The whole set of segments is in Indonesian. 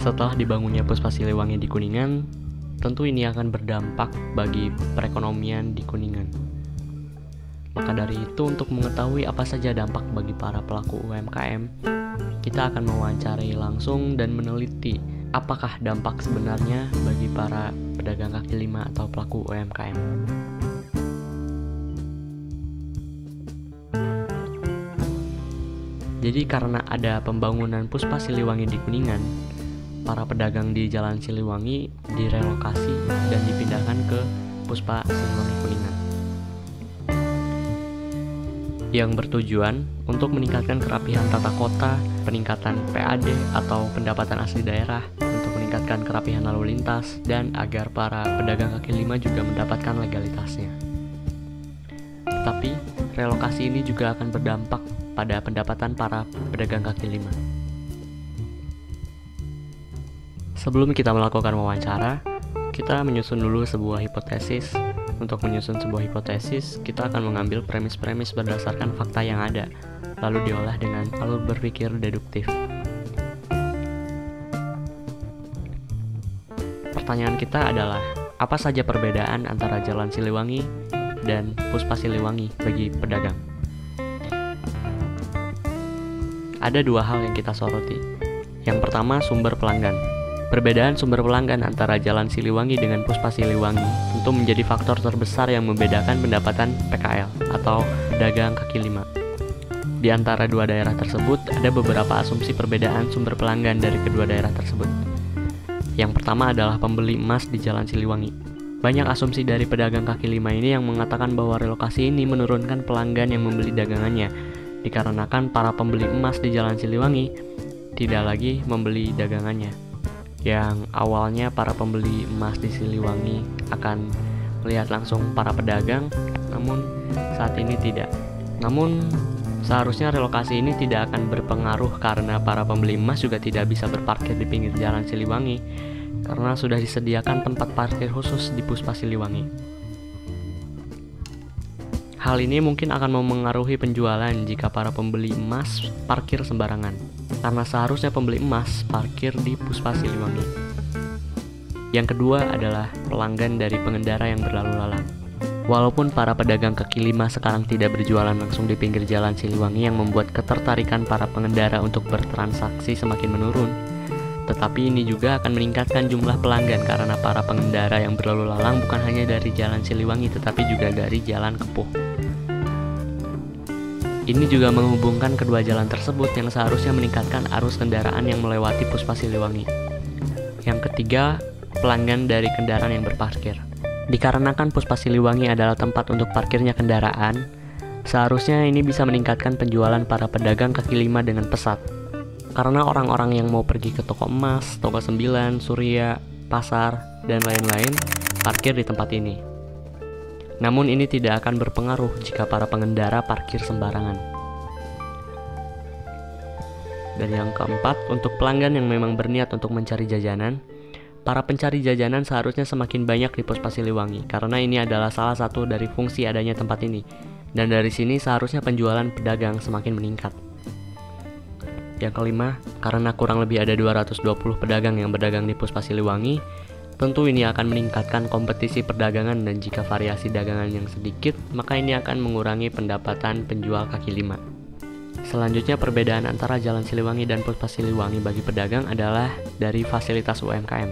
Setelah dibangunnya Puspa Siliwangi di Kuningan, tentu ini akan berdampak bagi perekonomian di Kuningan. Maka dari itu, untuk mengetahui apa saja dampak bagi para pelaku UMKM, kita akan mewawancarai langsung dan meneliti apakah dampak sebenarnya bagi para pedagang kaki lima atau pelaku UMKM. Jadi karena ada pembangunan Puspa Siliwangi di Kuningan, para pedagang di Jalan Siliwangi direlokasi dan dipindahkan ke Puspa Siliwangi Kuningan, yang bertujuan untuk meningkatkan kerapihan tata kota, peningkatan PAD atau pendapatan asli daerah, untuk meningkatkan kerapihan lalu lintas, dan agar para pedagang kaki lima juga mendapatkan legalitasnya. Tetapi, relokasi ini juga akan berdampak pada pendapatan para pedagang kaki lima. Sebelum kita melakukan wawancara, kita menyusun dulu sebuah hipotesis. Untuk menyusun sebuah hipotesis, kita akan mengambil premis-premis berdasarkan fakta yang ada, lalu diolah dengan alur berpikir deduktif. Pertanyaan kita adalah, apa saja perbedaan antara Jalan Siliwangi dan Puspa Siliwangi bagi pedagang? Ada dua hal yang kita soroti. Yang pertama, sumber pelanggan. Perbedaan sumber pelanggan antara Jalan Siliwangi dengan Puspa Siliwangi tentu menjadi faktor terbesar yang membedakan pendapatan PKL atau pedagang kaki lima. Di antara dua daerah tersebut, ada beberapa asumsi perbedaan sumber pelanggan dari kedua daerah tersebut. Yang pertama adalah pembeli emas di Jalan Siliwangi. Banyak asumsi dari pedagang kaki lima ini yang mengatakan bahwa relokasi ini menurunkan pelanggan yang membeli dagangannya, dikarenakan para pembeli emas di Jalan Siliwangi tidak lagi membeli dagangannya. Yang awalnya para pembeli emas di Siliwangi akan melihat langsung para pedagang, namun saat ini tidak. Namun seharusnya relokasi ini tidak akan berpengaruh karena para pembeli emas juga tidak bisa berparkir di pinggir Jalan Siliwangi karena sudah disediakan tempat parkir khusus di Puspa Siliwangi. Hal ini mungkin akan memengaruhi penjualan jika para pembeli emas parkir sembarangan, karena seharusnya pembeli emas parkir di Puspa Siliwangi. Yang kedua adalah pelanggan dari pengendara yang berlalu lalang. Walaupun para pedagang kaki lima sekarang tidak berjualan langsung di pinggir Jalan Siliwangi yang membuat ketertarikan para pengendara untuk bertransaksi semakin menurun, tetapi ini juga akan meningkatkan jumlah pelanggan karena para pengendara yang berlalu lalang bukan hanya dari Jalan Siliwangi tetapi juga dari Jalan Kepuh. Ini juga menghubungkan kedua jalan tersebut yang seharusnya meningkatkan arus kendaraan yang melewati Puspa Siliwangi. Yang ketiga, pelanggan dari kendaraan yang berparkir. Dikarenakan Puspa Siliwangi adalah tempat untuk parkirnya kendaraan, seharusnya ini bisa meningkatkan penjualan para pedagang kaki lima dengan pesat. Karena orang-orang yang mau pergi ke toko emas, toko 9, Surya, pasar, dan lain-lain parkir di tempat ini. Namun ini tidak akan berpengaruh jika para pengendara parkir sembarangan. Dan yang keempat, untuk pelanggan yang memang berniat untuk mencari jajanan, para pencari jajanan seharusnya semakin banyak di Puspa Siliwangi, karena ini adalah salah satu dari fungsi adanya tempat ini. Dan dari sini seharusnya penjualan pedagang semakin meningkat. Yang kelima, karena kurang lebih ada 220 pedagang yang berdagang di Puspa Siliwangi, tentu ini akan meningkatkan kompetisi perdagangan, dan jika variasi dagangan yang sedikit, maka ini akan mengurangi pendapatan penjual kaki lima. Selanjutnya, perbedaan antara Jalan Siliwangi dan Puspa Siliwangi bagi pedagang adalah dari fasilitas UMKM.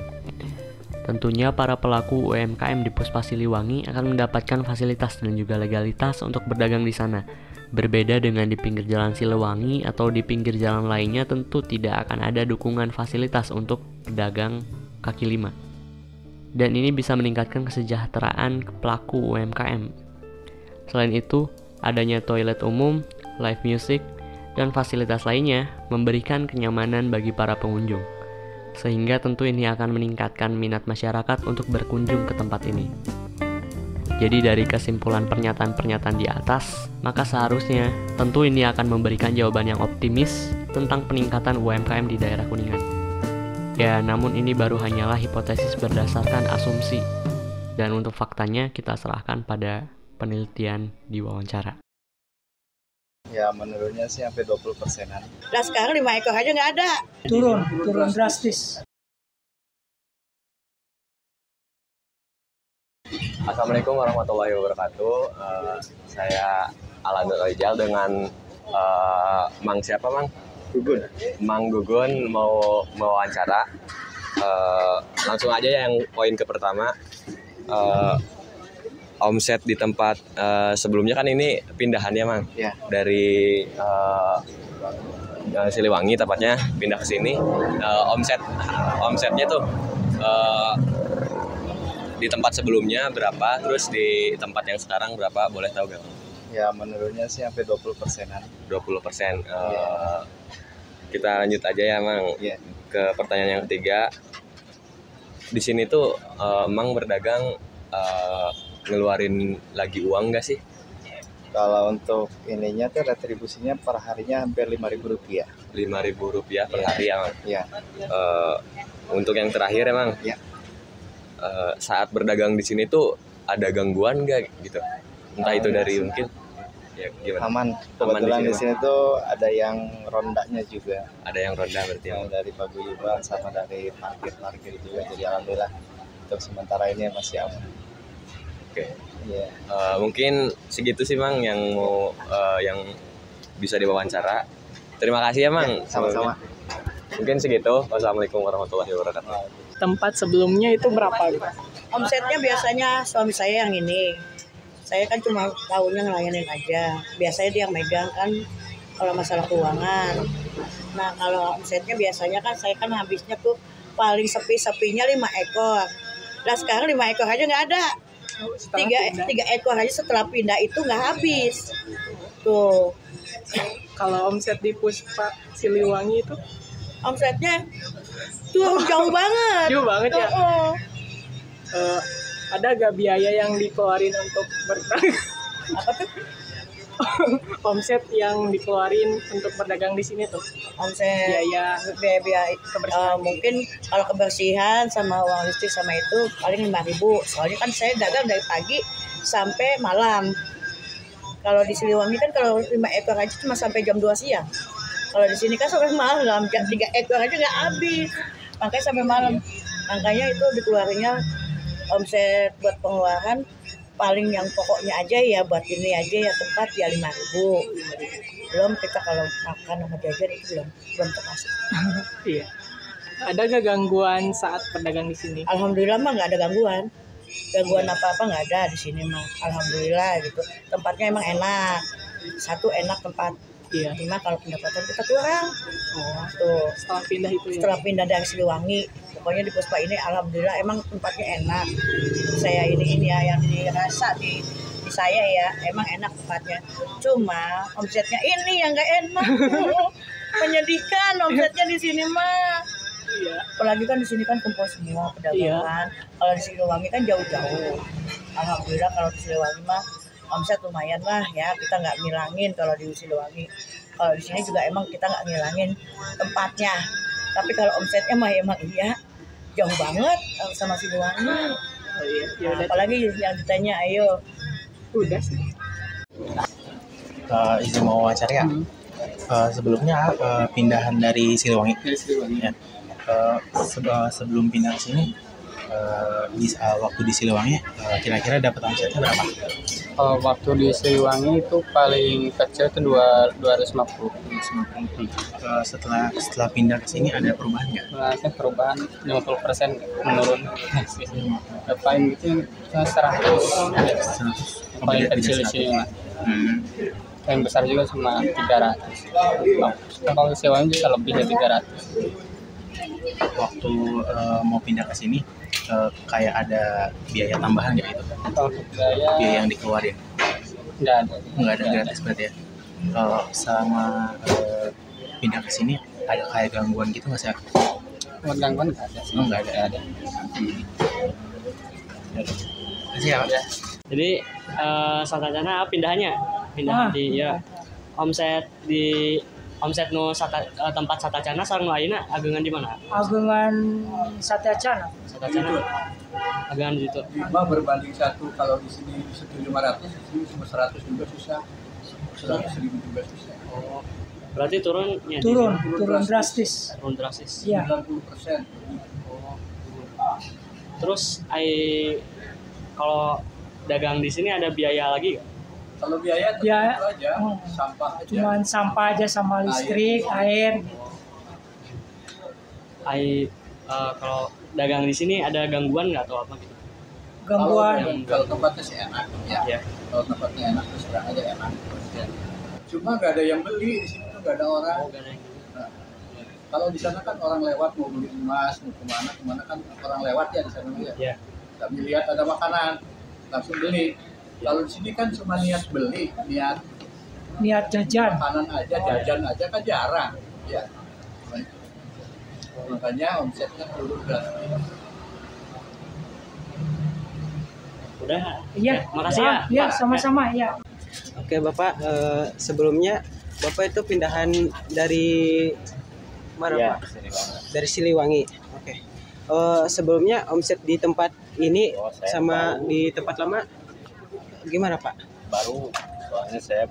Tentunya para pelaku UMKM di Puspa Siliwangi akan mendapatkan fasilitas dan juga legalitas untuk berdagang di sana. Berbeda dengan di pinggir Jalan Siliwangi atau di pinggir jalan lainnya, tentu tidak akan ada dukungan fasilitas untuk pedagang kaki lima. Dan ini bisa meningkatkan kesejahteraan pelaku UMKM. Selain itu, adanya toilet umum, live music, dan fasilitas lainnya memberikan kenyamanan bagi para pengunjung. Sehingga tentu ini akan meningkatkan minat masyarakat untuk berkunjung ke tempat ini. Jadi dari kesimpulan pernyataan-pernyataan di atas, maka seharusnya tentu ini akan memberikan jawaban yang optimis tentang peningkatan UMKM di daerah Kuningan. Ya, namun ini baru hanyalah hipotesis berdasarkan asumsi, dan untuk faktanya kita serahkan pada penelitian di wawancara. Ya, menurunnya sih sampai 20%-an. Nah sekarang 5 ekor aja nggak ada. Turun drastis. Assalamualaikum warahmatullahi wabarakatuh. Saya Alan Rizal dengan Mang siapa Mang? Gugun. Mang Gugun mau wawancara. Langsung aja yang poin ke pertama. Omset di tempat sebelumnya kan ini pindahannya Mang. Ya. Dari Siliwangi tepatnya pindah ke sini. Omsetnya tuh di tempat sebelumnya berapa, terus di tempat yang sekarang berapa, boleh tahu gak? Ya, menurunnya sih sampai 20%-an. 20%. Kita lanjut aja ya Mang, ke pertanyaan yang ketiga. Di sini tuh Mang berdagang ngeluarin lagi uang gak sih? Kalau untuk ininya tuh retribusinya per harinya hampir Rp5.000. Rp5.000 per hari ya Mang? Iya. Untuk yang terakhir ya Mang? Iya. Saat berdagang di sini tuh ada gangguan gak gitu? Entah itu dari mungkin ya gimana? Aman. Kebetulan di sini tuh ada yang rondanya juga. Ada yang ronda berarti ya? Yang dari paguyuban sama dari parkir juga. Jadi alhamdulillah untuk sementara ini masih aman. Oke. Iya. Mungkin segitu sih Mang yang mau yang bisa diwawancara. Terima kasih ya Mang. Sama-sama. Mungkin segitu. Wassalamualaikum warahmatullahi wabarakatuh. Tempat sebelumnya itu berapa? Omsetnya biasanya suami saya yang ini. Saya kan cuma tahunya ngelayanin aja. Biasanya dia yang megang kan kalau masalah keuangan. Nah kalau omsetnya biasanya kan saya kan habisnya tuh paling sepi-sepinya 5 ekor. Nah sekarang 5 ekor aja nggak ada. Tiga ekor aja setelah pindah itu nggak habis. Tuh. Kalau omset di Puspa Siliwangi itu? Omsetnya tuh jauh banget. Jauh banget ya? Ada gak biaya yang dikeluarin untuk berdagang? Apa tuh? Omset yang dikeluarin untuk berdagang di sini tuh? Omset biaya kebersihan. mungkin kalau kebersihan sama uang listrik sama itu paling 5.000. Soalnya kan saya dagang dari pagi sampai malam. Kalau di Siliwangi kan kalau 5 ekor aja cuma sampai jam 2 siang. Kalau di sini kan sampai malam, 3 ekor aja nggak habis. Makanya sampai malam. Makanya itu dikeluarinnya omset buat pengeluaran paling yang pokoknya aja ya buat ini aja ya tempat ya 5.000. Belum kita kalau makan sama jajan itu belum termasuk. Iya. Ada gak gangguan saat berdagang di sini? Alhamdulillah mah nggak ada gangguan. Gangguan apa-apa nggak ada di sini mah. Alhamdulillah gitu. Tempatnya emang enak. Satu enak tempat. Iya. Cuma kalau pendapatan kita kurang. Tuh. Setelah pindah itu ya? Setelah pindah dari Siliwangi, pokoknya di Puspa ini alhamdulillah emang tempatnya enak. Saya ini ya yang dirasa di saya ya emang enak tempatnya. Cuma omsetnya ini yang nggak enak. Menyedihkan omsetnya di sini mah. Iya. Apalagi kan di sini kan kumpul semua pedagangan. Kalau di Siliwangi kan jauh-jauh. Alhamdulillah kalau di Siliwangi mah omset lumayan lah ya, kita nggak ngilangin kalau di Siliwangi. Kalau di sini juga emang kita nggak ngilangin tempatnya. Tapi kalau omsetnya mah emang iya jauh banget sama Siliwangi. Oh, iya. Nah, apalagi yang ditanya, ayo. Udah sih. Izin mau wawancara ya. Sebelumnya pindahan dari Siliwangi. Ya. Sebelum pindah ke sini, waktu di Siliwangi kira-kira dapat omsetnya berapa? Waktu di Siliwangi itu paling kecil itu 250. Setelah pindah ke sini ada perubahan nggak? Nah, perubahan 50% menurun. Paling gitu 100. Paling kecil di sini lah. Yang besar juga cuma 300. Kalau di Siliwangi bisa lebih dari 300. Waktu mau pindah ke sini kayak ada biaya tambahan nggak itu? Biaya yang dikeluarin? Nggak ada gratis berarti ya. Sama pindah ke sini ada kayak gangguan gitu nggak sih? Gangguan nggak ada. Nggak ada. Ya. Jadi Satacana pindahannya di ya omset nu tempat Satacana sareng lainnya agengan di mana? Agengan Satacana. Agengan di situ. 5 berbanding 1, kalau di sini 1.500, di sini cuma 100 juga susah. 100.000 juga susah. Oh. Berarti turun drastis. Turun drastis. Iya. 90%. Terus kalau dagang di sini ada biaya lagi nggak? Kalau biaya tetap Ya, itu aja, sampah aja. cuman sampah aja sama listrik, air. Kalau dagang di sini ada gangguan nggak atau apa gitu? Gangguan. Kalau tempatnya sih enak ya. Iya. Kalau tempatnya enak terus terang aja enak. Ya. Cuma nggak ada yang beli di sini tuh, nggak ada orang. Nah, kalau di sana kan orang lewat mau beli emas, mau kemana kan orang lewat ya di sana ya. Iya. Kami lihat ada makanan langsung beli. Kalau di sini kan cuma niat beli, Niat jajan. makanan aja, jajan aja kan jarang. Ya. Makanya omsetnya turun drastis. Udah. Iya. Makasih ya. Iya, Pak. sama-sama ya. Oke Bapak, sebelumnya Bapak itu pindahan dari mana Iya, Pak? Dari Siliwangi. Oke. Sebelumnya omset di tempat ini sama di tempat lama gimana Pak? Baru, soalnya saya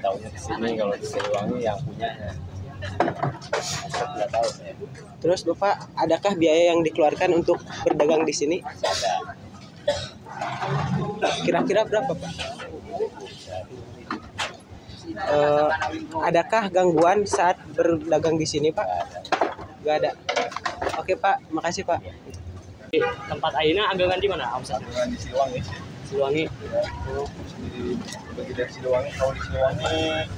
tahunya di sini, kalau di Siliwangi yang punyanya. Saya tidak tahu saya. Terus Bapak, adakah biaya yang dikeluarkan untuk berdagang di sini? Ada. Kira-kira berapa Pak? Adakah gangguan saat berdagang di sini Pak? Gak ada. Oke Pak, makasih Pak. Tempat Aina agangan di mana? Omset Dengan di Siliwangi. Siliwangi. Di bagi dari Siliwangi, kalau di Siliwangi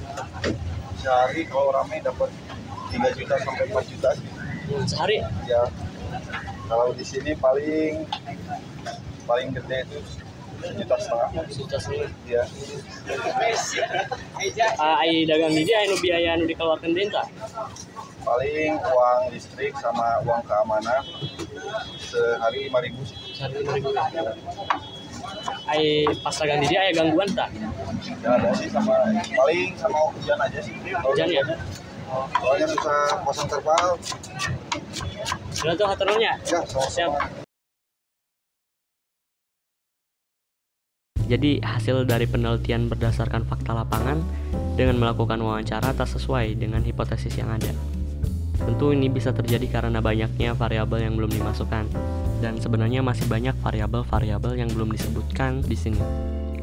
sehari kalau ramai dapat 3 juta sampai 4 juta sih. Sehari? Ya. Kalau di sini paling gede itu 1,5 juta. Ya. Ai dagang di dia anu biaya anu dikeluarkan denta. Paling uang listrik sama uang keamanan sehari 5.000 sih. Sehari 5.000. Ai pas dagang di dia aya gangguan tak? Ya ada sih, paling sama hujan aja sih. Hujan ya? Soalnya susah pasang terpal. Sudah tuh haturnya. Ya, Siap. Jadi hasil dari penelitian berdasarkan fakta lapangan dengan melakukan wawancara tak sesuai dengan hipotesis yang ada. Tentu ini bisa terjadi karena banyaknya variabel yang belum dimasukkan, dan sebenarnya masih banyak variabel-variabel yang belum disebutkan di sini.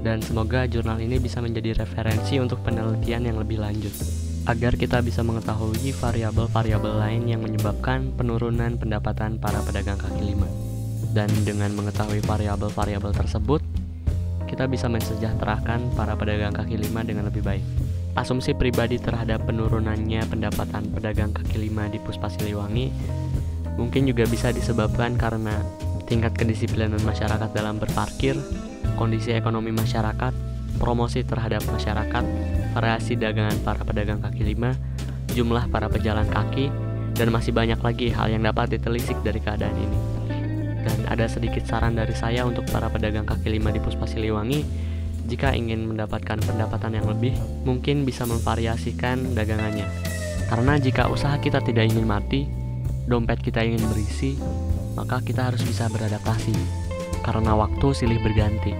Dan semoga jurnal ini bisa menjadi referensi untuk penelitian yang lebih lanjut, agar kita bisa mengetahui variabel-variabel lain yang menyebabkan penurunan pendapatan para pedagang kaki lima. Dan dengan mengetahui variabel-variabel tersebut, kita bisa mensejahterakan para pedagang kaki lima dengan lebih baik. Asumsi pribadi terhadap penurunannya pendapatan pedagang kaki lima di Puspa Siliwangi mungkin juga bisa disebabkan karena tingkat kedisiplinan masyarakat dalam berparkir, kondisi ekonomi masyarakat, promosi terhadap masyarakat, variasi dagangan para pedagang kaki lima, jumlah para pejalan kaki, dan masih banyak lagi hal yang dapat ditelisik dari keadaan ini. Dan ada sedikit saran dari saya untuk para pedagang kaki lima di Puspa Siliwangi, jika ingin mendapatkan pendapatan yang lebih, mungkin bisa memvariasikan dagangannya. Karena jika usaha kita tidak ingin mati, dompet kita ingin berisi, maka kita harus bisa beradaptasi. Karena waktu silih berganti.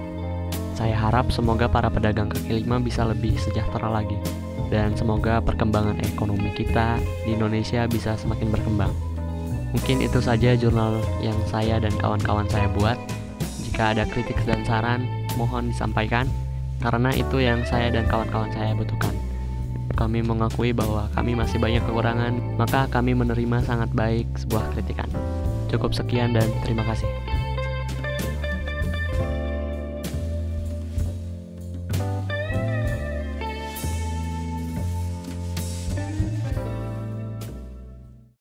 Saya harap semoga para pedagang kaki lima bisa lebih sejahtera lagi. Dan semoga perkembangan ekonomi kita di Indonesia bisa semakin berkembang. Mungkin itu saja jurnal yang saya dan kawan-kawan saya buat. Jika ada kritik dan saran, mohon disampaikan, karena itu yang saya dan kawan-kawan saya butuhkan. Kami mengakui bahwa kami masih banyak kekurangan, maka kami menerima sangat baik sebuah kritikan. Cukup sekian dan terima kasih.